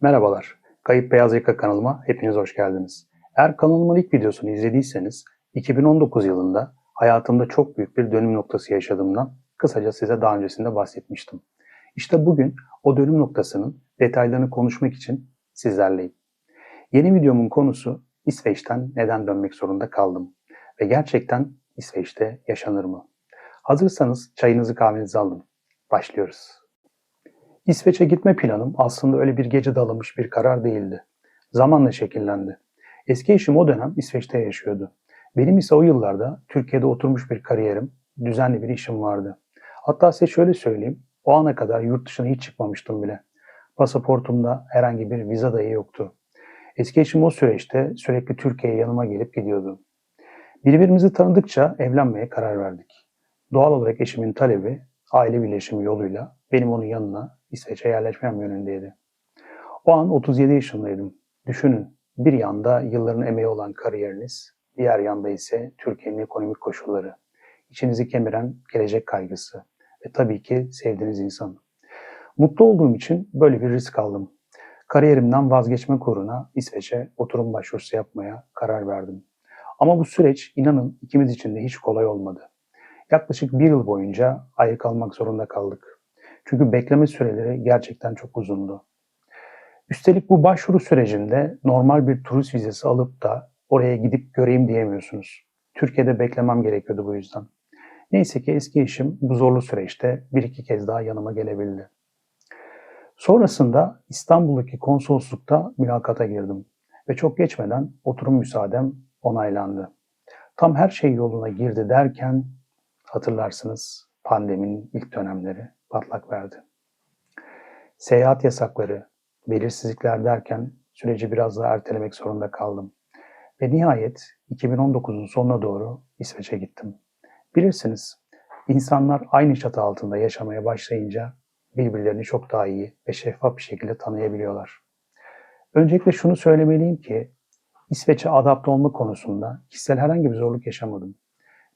Merhabalar, Kayıp Beyaz Yaka kanalıma hepiniz hoş geldiniz. Eğer kanalımın ilk videosunu izlediyseniz 2019 yılında hayatımda çok büyük bir dönüm noktası yaşadığımdan kısaca size daha öncesinde bahsetmiştim. İşte bugün o dönüm noktasının detaylarını konuşmak için sizlerleyim. Yeni videomun konusu İsveç'ten neden dönmek zorunda kaldım ve gerçekten İsveç'te yaşanır mı? Hazırsanız çayınızı kahvenizi alın. Başlıyoruz. İsveç'e gitme planım aslında öyle bir gecede alınmış bir karar değildi. Zamanla şekillendi. Eski eşim o dönem İsveç'te yaşıyordu. Benim ise o yıllarda Türkiye'de oturmuş bir kariyerim, düzenli bir işim vardı. Hatta size şöyle söyleyeyim, o ana kadar yurt dışına hiç çıkmamıştım bile. Pasaportumda herhangi bir vize dahi yoktu. Eski eşim o süreçte sürekli Türkiye'ye yanıma gelip gidiyordu. Birbirimizi tanıdıkça evlenmeye karar verdik. Doğal olarak eşimin talebi aile birleşimi yoluyla benim onun yanına İsveç'e yerleşmem yönündeydi. O an 37 yaşındaydım. Düşünün, bir yanda yılların emeği olan kariyeriniz, diğer yanda ise Türkiye'nin ekonomik koşulları, içinizi kemiren gelecek kaygısı ve tabii ki sevdiğiniz insan. Mutlu olduğum için böyle bir risk aldım. Kariyerimden vazgeçmek uğruna İsveç'e oturum başvurusu yapmaya karar verdim. Ama bu süreç inanın ikimiz için de hiç kolay olmadı. Yaklaşık bir yıl boyunca ayrı kalmak zorunda kaldık. Çünkü bekleme süreleri gerçekten çok uzundu. Üstelik bu başvuru sürecinde normal bir turist vizesi alıp da oraya gidip göreyim diyemiyorsunuz. Türkiye'de beklemem gerekiyordu bu yüzden. Neyse ki eski eşim bu zorlu süreçte bir iki kez daha yanıma gelebildi. Sonrasında İstanbul'daki konsoloslukta mülakata girdim ve çok geçmeden oturum müsaadem onaylandı. Tam her şey yoluna girdi derken hatırlarsınız pandeminin ilk dönemleri patlak verdi. Seyahat yasakları, belirsizlikler derken süreci biraz daha ertelemek zorunda kaldım. Ve nihayet 2019'un sonuna doğru İsveç'e gittim. Bilirsiniz, insanlar aynı çatı altında yaşamaya başlayınca birbirlerini çok daha iyi ve şeffaf bir şekilde tanıyabiliyorlar. Öncelikle şunu söylemeliyim ki İsveç'e adapte olma konusunda kişisel herhangi bir zorluk yaşamadım.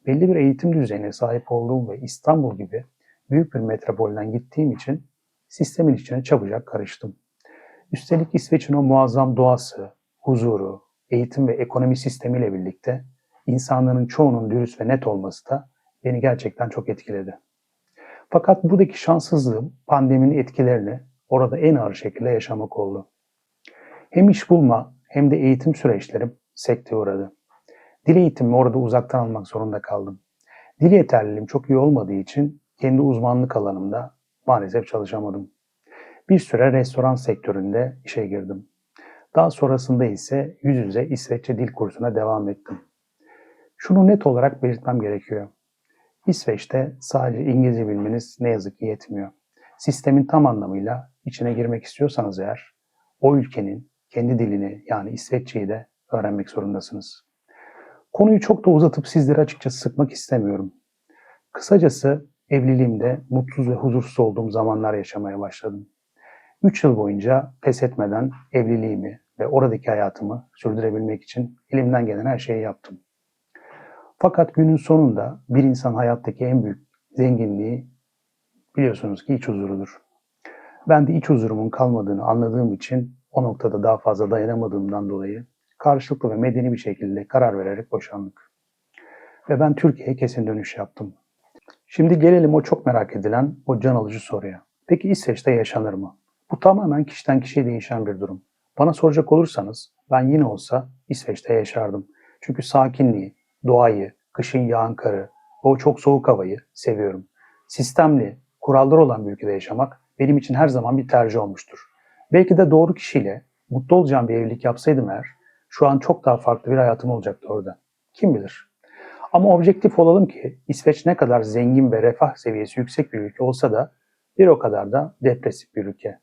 Belli bir eğitim düzeyine sahip olduğum ve İstanbul gibi büyük bir metropolden gittiğim için sistemin içine çabucak karıştım. Üstelik İsveç'in o muazzam doğası, huzuru, eğitim ve ekonomi sistemiyle birlikte insanların çoğunun dürüst ve net olması da beni gerçekten çok etkiledi. Fakat buradaki şanssızlığım pandeminin etkilerini orada en ağır şekilde yaşamak oldu. Hem iş bulma hem de eğitim süreçlerim sekteye uğradı. Dil eğitimimi orada uzaktan almak zorunda kaldım. Dil yeterliliğim çok iyi olmadığı için kendi uzmanlık alanımda maalesef çalışamadım. Bir süre restoran sektöründe işe girdim. Daha sonrasında ise yüz yüze İsveççe dil kursuna devam ettim. Şunu net olarak belirtmem gerekiyor. İsveç'te sadece İngilizce bilmeniz ne yazık ki yetmiyor. Sistemin tam anlamıyla içine girmek istiyorsanız eğer, o ülkenin kendi dilini yani İsveççeyi de öğrenmek zorundasınız. Konuyu çok da uzatıp sizleri açıkçası sıkmak istemiyorum. Kısacası evliliğimde mutsuz ve huzursuz olduğum zamanlar yaşamaya başladım. 3 yıl boyunca pes etmeden evliliğimi ve oradaki hayatımı sürdürebilmek için elimden gelen her şeyi yaptım. Fakat günün sonunda bir insan hayattaki en büyük zenginliği biliyorsunuz ki iç huzurudur. Ben de iç huzurumun kalmadığını anladığım için o noktada daha fazla dayanamadığımdan dolayı karşılıklı ve medeni bir şekilde karar vererek boşandık. Ve ben Türkiye'ye kesin dönüş yaptım. Şimdi gelelim o çok merak edilen, o can alıcı soruya. Peki İsveç'te yaşanır mı? Bu tamamen kişiden kişiye değişen bir durum. Bana soracak olursanız ben yine olsa İsveç'te yaşardım. Çünkü sakinliği, doğayı, kışın yağan karı, o çok soğuk havayı seviyorum. Sistemli, kuralları olan bir ülkede yaşamak benim için her zaman bir tercih olmuştur. Belki de doğru kişiyle mutlu olacağım bir evlilik yapsaydım eğer, şu an çok daha farklı bir hayatım olacaktı orada. Kim bilir? Ama objektif olalım ki İsveç ne kadar zengin ve refah seviyesi yüksek bir ülke olsa da bir o kadar da depresif bir ülke.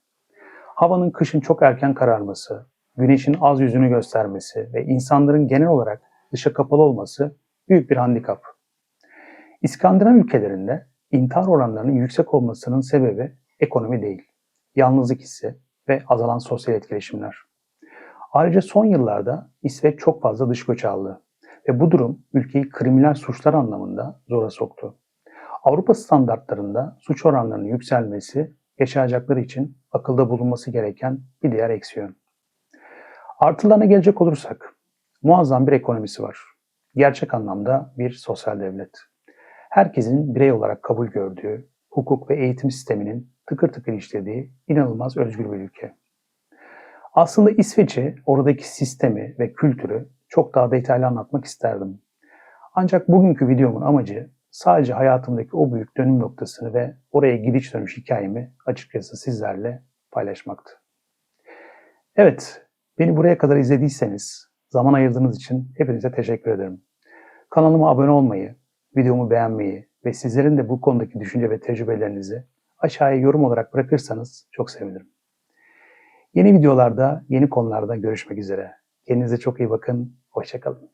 Havanın kışın çok erken kararması, güneşin az yüzünü göstermesi ve insanların genel olarak dışa kapalı olması büyük bir handikap. İskandinav ülkelerinde intihar oranlarının yüksek olmasının sebebi ekonomi değil, yalnızlık hissi ve azalan sosyal etkileşimler. Ayrıca son yıllarda İsveç çok fazla dış göç aldı ve bu durum ülkeyi kriminal suçlar anlamında zora soktu. Avrupa standartlarında suç oranlarının yükselmesi yaşayacakları için akılda bulunması gereken bir diğer eksi yön. Artılarına gelecek olursak, muazzam bir ekonomisi var. Gerçek anlamda bir sosyal devlet. Herkesin birey olarak kabul gördüğü, hukuk ve eğitim sisteminin tıkır tıkır işlediği inanılmaz özgür bir ülke. Aslında İsveç'i, oradaki sistemi ve kültürü çok daha detaylı anlatmak isterdim. Ancak bugünkü videomun amacı sadece hayatımdaki o büyük dönüm noktasını ve oraya gidiş dönüş hikayemi açıkçası sizlerle paylaşmaktı. Evet, beni buraya kadar izlediyseniz, zaman ayırdığınız için hepinize teşekkür ederim. Kanalıma abone olmayı, videomu beğenmeyi ve sizlerin de bu konudaki düşünce ve tecrübelerinizi aşağıya yorum olarak bırakırsanız çok sevinirim. Yeni videolarda, yeni konularda görüşmek üzere. Kendinize çok iyi bakın, hoşça kalın.